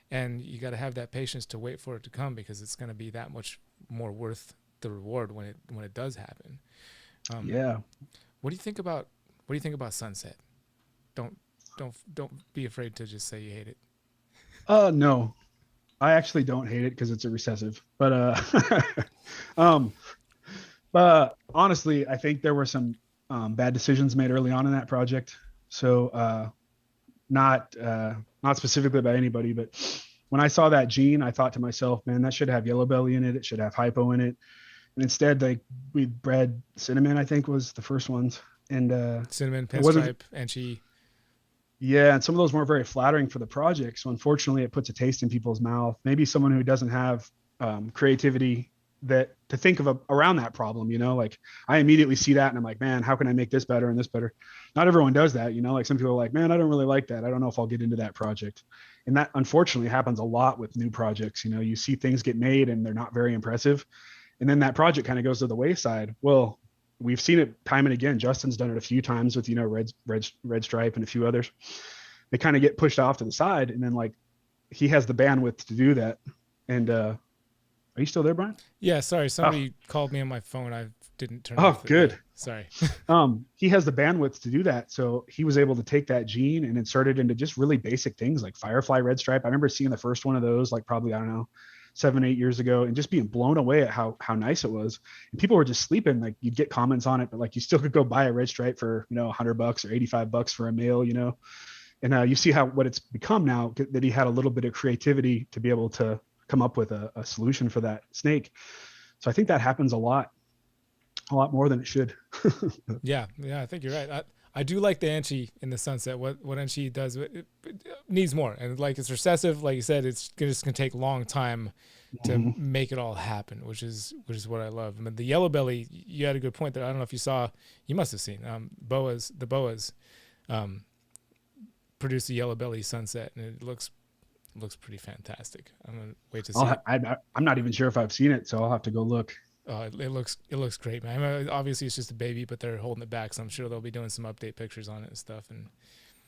and you got to have that patience to wait for it to come because it's going to be that much more worth the reward when it does happen. Yeah. What do you think about Sunset? Don't be afraid to just say you hate it. No, I actually don't hate it because it's a recessive, but but honestly, I think there were some bad decisions made early on in that project. So not specifically by anybody, but when I saw that gene, I thought to myself, man, that should have yellow belly in it. It should have hypo in it. And instead, we bred cinnamon, I think was the first ones. And cinnamon, pinstripe, and she. Yeah, and some of those weren't very flattering for the project. So unfortunately, it puts a taste in people's mouth. Maybe someone who doesn't have creativity that to think of around that problem, like I immediately see that and I'm like, man, how can I make this better and this better? Not everyone does that, like some people are like, man, I don't really like that. I don't know if I'll get into that project. And that unfortunately happens a lot with new projects. You see things get made and they're not very impressive. And then that project kind of goes to the wayside. Well, we've seen it time and again. Justin's done it a few times with, red stripe and a few others. They kind of get pushed off to the side. And then like, he has the bandwidth to do that. And, are you still there, Brian? Yeah, sorry. Somebody called me on my phone. I didn't turn off. Oh, good. Sorry. He has the bandwidth to do that. So he was able to take that gene and insert it into just really basic things like Firefly red stripe. I remember seeing the first one of those, like probably, I don't know, 7-8 years ago, and just being blown away at how nice it was. And people were just sleeping. Like you'd get comments on it, but like you still could go buy a red stripe for, $100 or $85 for a male, and you see what it's become now that he had a little bit of creativity to be able to come up with a solution for that snake. So I think that happens a lot more than it should. Yeah, I think you're right. I do like the Enchi in the Sunset. What Enchi does, it needs more. And like it's recessive, like you said, it's just gonna take a long time to make it all happen, which is what I love. I mean, the yellow belly, you had a good point there. I don't know if you saw, you must have seen the boas produced a yellow belly Sunset, and it looks pretty fantastic. I'm gonna wait to see. I'm not even sure if I've seen it, so I'll have to go look. It looks great, man. I mean, obviously, it's just a baby, but they're holding it back, so I'm sure they'll be doing some update pictures on it and stuff. And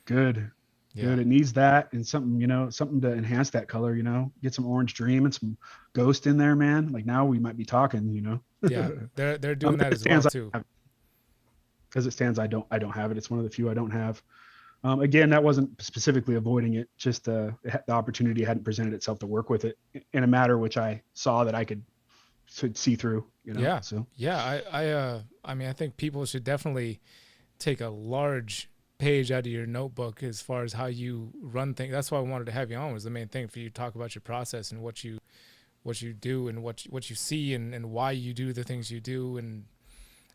good. It needs that and something to enhance that color. Get some orange dream and some ghost in there, man. Like now we might be talking. Yeah, they're doing that as well too. As it stands, I don't have it. It's one of the few I don't have. Again, that wasn't specifically avoiding it, just the opportunity hadn't presented itself to work with it in a matter which I saw that I could see through, you know? Yeah. So, Yeah. I mean, I think people should definitely take a large page out of your notebook as far as how you run things. That's why I wanted to have you on, was the main thing for you to talk about your process and what you do and what you see and why you do the things you do. And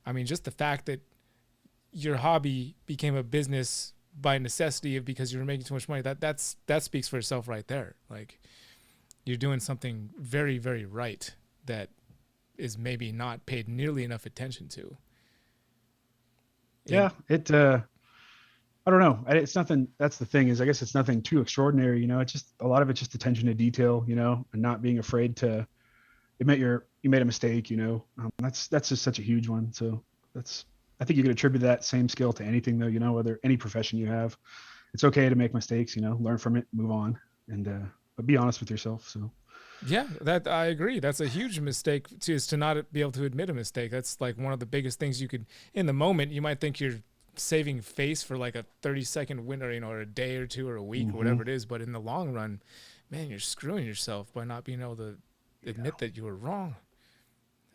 I mean, just the fact that your hobby became a business by necessity of because you were making too much money, that speaks for itself right there. Like, you're doing something very, very right that is maybe not paid nearly enough attention to. yeah, I don't know. It's nothing. That's the thing, is I guess it's nothing too extraordinary. You know, it's just a lot of it's just attention to detail, you know, and not being afraid to admit you made a mistake, you know. That's just such a huge one. So that's, I think you could attribute that same skill to anything though, you know, whether any profession you have, it's okay to make mistakes, you know, learn from it, move on, and but be honest with yourself. So Yeah, that I agree. That's a huge mistake is to not be able to admit a mistake. That's like one of the biggest things you could, in the moment, you might think you're saving face for like a 30-second win, or, you know, or a day or two or a week or whatever it is. But in the long run, man, you're screwing yourself by not being able to admit that you were wrong.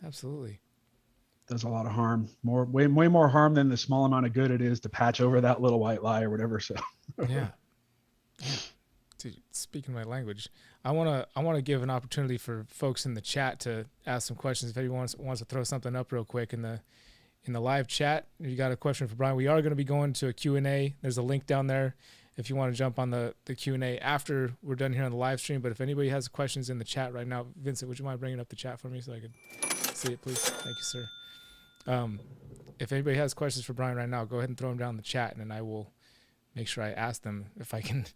Absolutely. does a lot of harm, way more harm than the small amount of good it is to patch over that little white lie or whatever. So Yeah. Yeah. Dude, speaking my language, I wanna give an opportunity for folks in the chat to ask some questions. If anyone wants to throw something up real quick in the live chat, if you got a question for Brian, we are going to be going to a Q&A. There's a link down there if you want to jump on the Q&A after we're done here on the live stream. But if anybody has questions in the chat right now, Vincent, would you mind bringing up the chat for me so I could see it, please? Thank you, sir. If anybody has questions for Brian right now, go ahead and throw them down in the chat, and then I will make sure I ask them if I can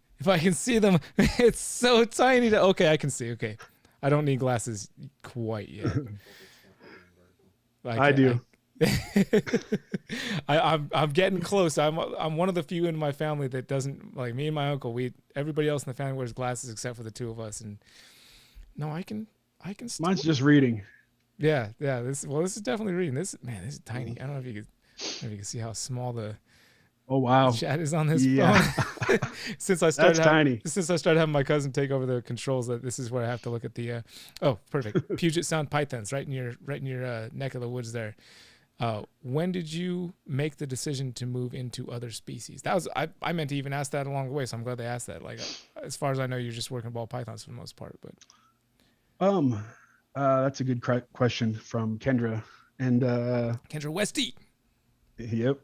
see them. It's so tiny to, okay, I can see. Okay. I don't need glasses quite yet. I do. I'm getting close. I'm one of the few in my family that doesn't, like me and my uncle, everybody else in the family wears glasses except for the two of us. And no, I can still, Mine's just reading. yeah. This is definitely reading. This is tiny. I don't know if you can see how small the Oh wow, chat is on this yeah. phone. Since I started having my cousin take over the controls, that this is where I have to look at the oh, perfect. Puget Sound pythons right in your neck of the woods there. When did you make the decision to move into other species? That was, I meant to even ask that along the way, so I'm glad they asked that. Like, as far as I know, you're just working ball pythons for the most part, but that's a good question from Kendra. And Kendra Westy. Yep.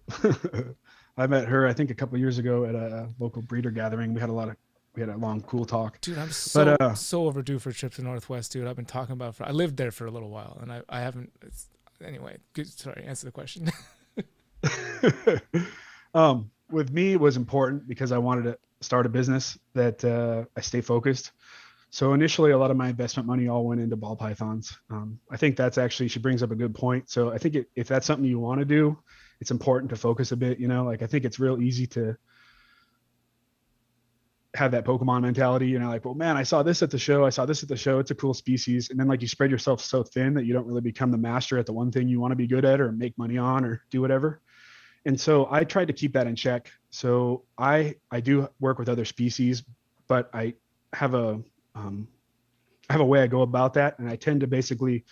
I met her, I think, a couple of years ago at a local breeder gathering. We had a long, cool talk. Dude, I'm so overdue for a trip to Northwest, dude. I've been talking about I lived there for a little while, and I haven't. Anyway, sorry, answer the question. With me, it was important because I wanted to start a business that I stay focused. So initially, a lot of my investment money all went into ball pythons. I think that's actually, she brings up a good point. So I think if that's something you want to do, it's important to focus a bit, you know, like I think it's real easy to have that Pokemon mentality, you know, like, well, man, I saw this at the show. It's a cool species. And then like you spread yourself so thin that you don't really become the master at the one thing you want to be good at or make money on or do whatever. And so I tried to keep that in check. So I do work with other species, but I have a way I go about that. And I tend to basically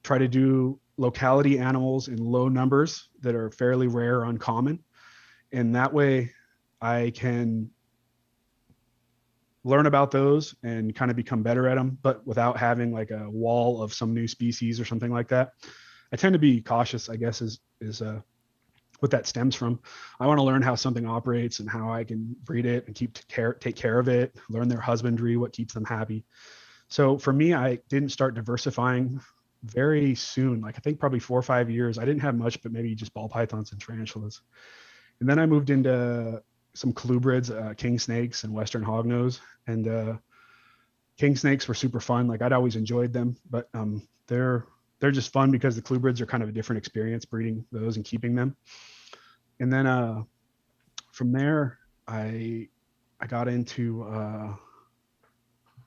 try to do locality animals in low numbers that are fairly rare or uncommon. And that way I can learn about those and kind of become better at them, but without having like a wall of some new species or something like that. I tend to be cautious, I guess, is what that stems from. I want to learn how something operates and how I can breed it and take care of it, learn their husbandry, what keeps them happy. So for me, I didn't start diversifying very soon. Like I think probably 4 or 5 years. I didn't have much, but maybe just ball pythons and tarantulas. And then I moved into some colubrids, king snakes and western hognose. And king snakes were super fun. Like I'd always enjoyed them, but they're just fun because the colubrids are kind of a different experience breeding those and keeping them. And then from there, I got into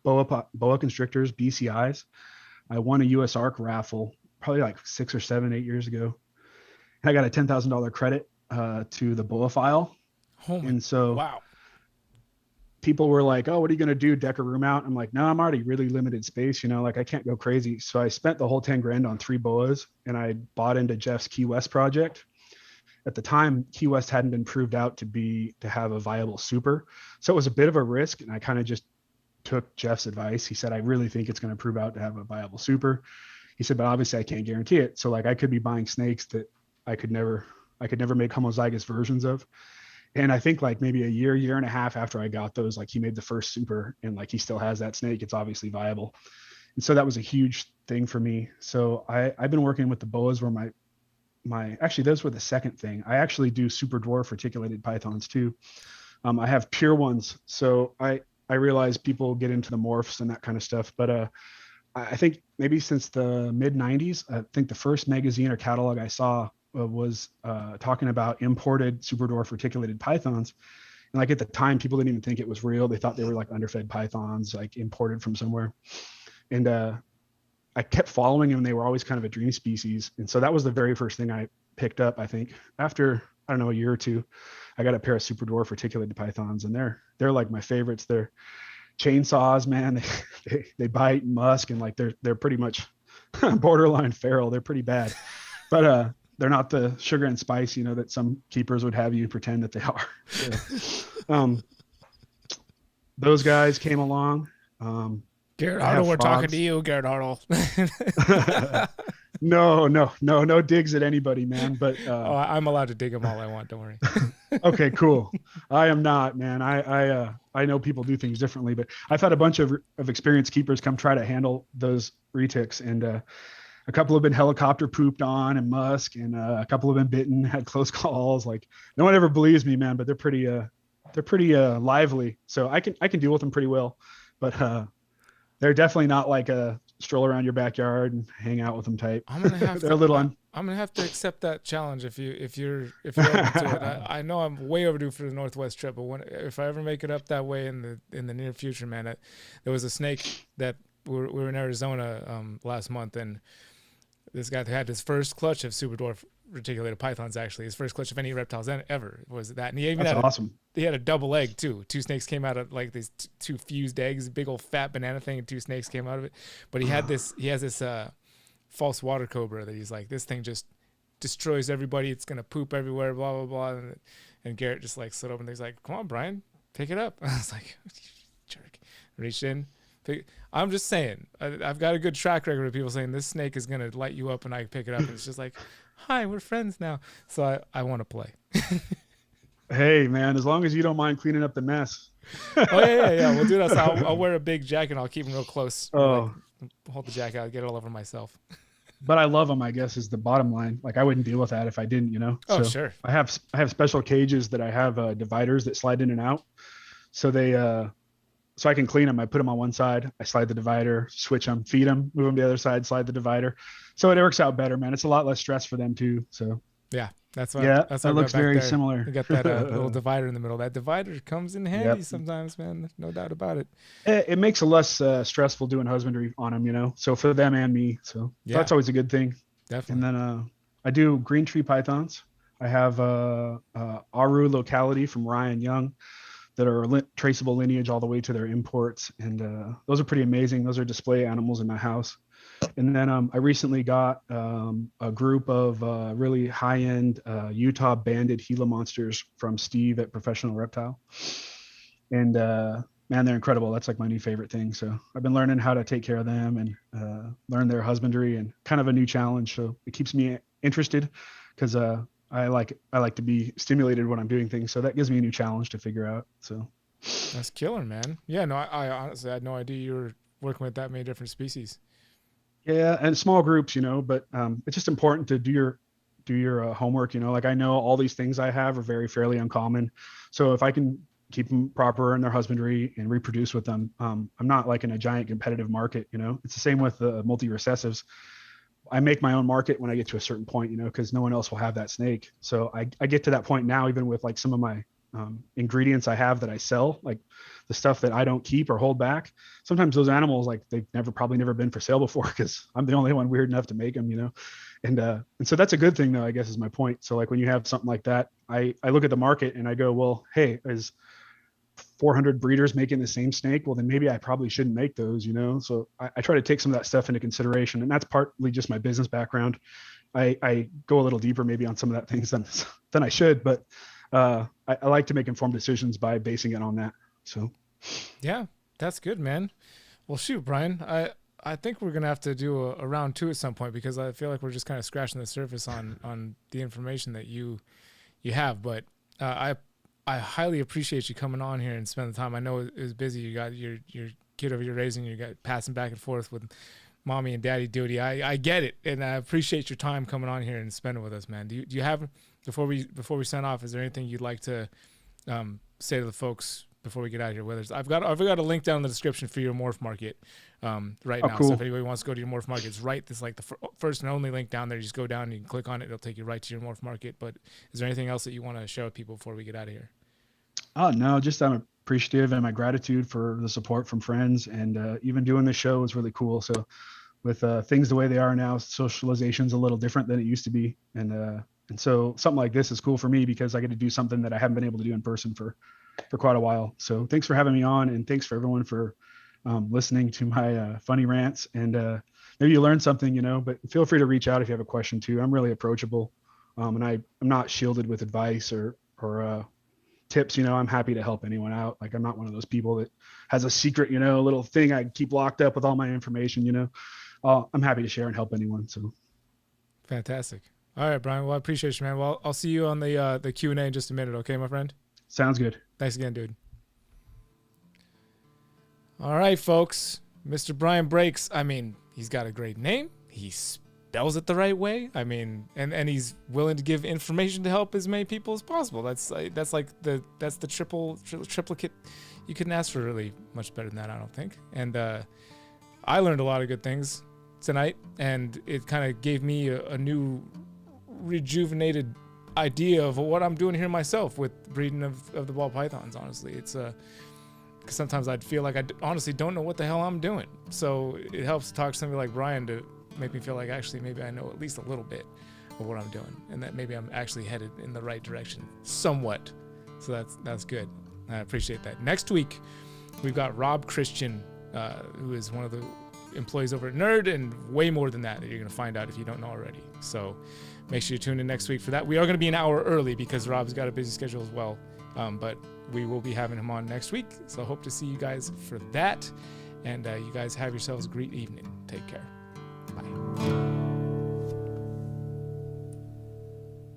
boa constrictors, BCIs. I won a US ARC raffle probably like 6 or 7, 8 years ago. And I got a $10,000 credit to the boa file. Oh my, And so wow. people were like, "Oh, what are you going to do? Deck a room out?" I'm like, "No, I'm already really limited space. Like I can't go crazy." So I spent the whole 10 grand on 3 boas, and I bought into Jeff's Key West project. At the time, Key West hadn't been proved out to have a viable super. So it was a bit of a risk. And I kind of just took Jeff's advice. He said, "I really think it's going to prove out to have a viable super." He said, "But obviously I can't guarantee it." So like I could be buying snakes that I could never, I could never make homozygous versions of. And I think like maybe a year and a half after I got those, like he made the first super and like he still has that snake. It's obviously viable. And so that was a huge thing for me. So I've been working with the boas where actually those were the second thing. I actually do super dwarf reticulated pythons too. I have pure ones. So I realize people get into the morphs and that kind of stuff, but I think maybe since the mid 90s, I think the first magazine or catalog I saw was talking about imported super dwarf reticulated pythons. And like at the time, people didn't even think it was real. They thought they were like underfed pythons, like imported from somewhere. And I kept following them. They were always kind of a dream species. And so that was the very first thing I picked up, I think. After, I don't know, a year or two, I got a pair of super dwarf reticulated pythons, and they're like my favorites. They're chainsaws, man. They bite and musk, and like they're pretty much borderline feral. They're pretty bad. But they're not the sugar and spice, that some keepers would have you pretend that they are. So, those guys came along. Garrett I Hartle, have we're talking to frogs. you, Garrett Hartle. No digs at anybody, man. But Oh, I'm allowed to dig them all I want. Don't worry. okay, cool. I am not, man. I know people do things differently, but I've had a bunch of experienced keepers come try to handle those retics, and a couple have been helicopter pooped on and musk, and a couple have been bitten, had close calls. Like no one ever believes me, man, but they're pretty lively. So I can deal with them pretty well, but they're definitely not like a stroll around your backyard and hang out with them type. I'm gonna have They're to. a little un. I'm gonna have to accept that challenge if you're open to it. I know I'm way overdue for the Northwest trip, but if I ever make it up that way in the near future, man, there was a snake that we were in Arizona last month, and this guy had his first clutch of super dwarf reticulated pythons. Actually, his first clutch of any reptiles ever was that, and he even That's had awesome. he had a double egg too. Two snakes came out of like these two fused eggs, big old fat banana thing, and two snakes came out of it. But he has this false water cobra that he's like, this thing just destroys everybody. It's gonna poop everywhere, blah blah blah. And Garrett just like slid over and he's like, come on, Brian, pick it up. I was like, jerk. Reached in. I'm just saying, I've got a good track record of people saying this snake is gonna light you up, and I pick it up, and it's just like, hi, we're friends now. So I want to play. Hey, man, as long as you don't mind cleaning up the mess. Oh yeah. We'll do that. So I'll wear a big jacket. And I'll keep him real close. Oh, Like, hold the jacket out, get it all over myself. but I love them, I guess, is the bottom line. Like I wouldn't deal with that if I didn't. Oh So sure. I have special cages that I have dividers that slide in and out. So so I can clean them. I put them on one side, I slide the divider, switch them, feed them, move them to the other side, slide the divider. So it works out better, man. It's a lot less stress for them too. So Yeah, that's what. yeah, That's that what looks very there. similar. You got that little divider in the middle. That divider comes in handy Yep. sometimes, man. No doubt about it. It makes it less stressful doing husbandry on them. So for them and me. So Yeah, that's always a good thing. definitely. And then I do green tree pythons. I have Aru locality from Ryan Young that are traceable lineage all the way to their imports. And those are pretty amazing. Those are display animals in my house. And then I recently got a group of really high-end Utah banded Gila monsters from Steve at Professional Reptile. And man, they're incredible. That's like my new favorite thing. So I've been learning how to take care of them and learn their husbandry, and kind of a new challenge. So it keeps me interested because I like to be stimulated when I'm doing things. So that gives me a new challenge to figure out. So That's killer, man. Yeah, no, I honestly had no idea you were working with that many different species. yeah, and small groups, but it's just important to do your homework. Like I know all these things I have are very fairly uncommon. So if I can keep them proper in their husbandry and reproduce with them, I'm not like in a giant competitive market. It's the same with the multi-recessives. I make my own market when I get to a certain point, because no one else will have that snake. So I get to that point now, even with like some of my ingredients I have that I sell, like the stuff that I don't keep or hold back. Sometimes those animals, like they've probably never been for sale before because I'm the only one weird enough to make them, And so that's a good thing though, I guess is my point. So like when you have something like that, I look at the market and I go, well, hey, is 400 breeders making the same snake? Well, then maybe I probably shouldn't make those, you know? So I try to take some of that stuff into consideration, and that's partly just my business background. I go a little deeper maybe on some of that things than I should, but I like to make informed decisions by basing it on that. So Yeah, that's good, man. Well, shoot, Brian, I think we're gonna have to do a round two at some point, because I feel like we're just kind of scratching the surface on the information that you have. But I highly appreciate you coming on here and spending the time. I know it was busy. You got your kid over, you're raising, you got passing back and forth with mommy and daddy duty. I get it, and I appreciate your time coming on here and spending with us, man. Do you have, before we sign off, is there anything you'd like to say to the folks before we get out of here? Whether it's, I've got a link down in the description for your Morph Market right now. cool. So if anybody wants to go to your Morph Market, it's right. It's like the first and only link down there. You just go down and you can click on it. It'll take you right to your Morph Market. But is there anything else that you want to share with people before we get out of here? Oh no, just I'm appreciative, and my gratitude for the support from friends, and even doing this show is really cool. So with things the way they are now, socialization's a little different than it used to be, and so something like this is cool for me because I get to do something that I haven't been able to do in person for quite a while. So thanks for having me on, and thanks for everyone for listening to my funny rants, and maybe you learned something, you know. But feel free to reach out if you have a question too. I'm really approachable, and I'm not shielded with advice or tips. You know, I'm happy to help anyone out. Like, I'm not one of those people that has a secret, you know, little thing I keep locked up with all my information, you know. I'm happy to share and help anyone. So fantastic. All right, Brian. Well, I appreciate you, man. Well, I'll see you on the Q&A in just a minute. Okay, my friend? Sounds good. Thanks again, dude. All right, folks. Mr. Brian Breikss. I mean, he's got a great name. He spells it the right way. I mean, and he's willing to give information to help as many people as possible. That's like the triplicate. You couldn't ask for really much better than that, I don't think. And I learned a lot of good things tonight, and it kind of gave me a new rejuvenated idea of what I'm doing here myself with breeding of the ball pythons. Honestly, it's because sometimes I'd feel like I honestly don't know what the hell I'm doing. So it helps to talk to somebody like Brian to make me feel like actually maybe I know at least a little bit of what I'm doing, and that maybe I'm actually headed in the right direction somewhat. So that's good. I appreciate that. Next week we've got Rob Christian, who is one of the employees over at Nerd, and way more than that you're going to find out if you don't know already. So make sure you tune in next week for that. We are going to be an hour early because Rob's got a busy schedule as well, but we will be having him on next week. So I hope to see you guys for that, and you guys have yourselves a great evening. Take care. Bye.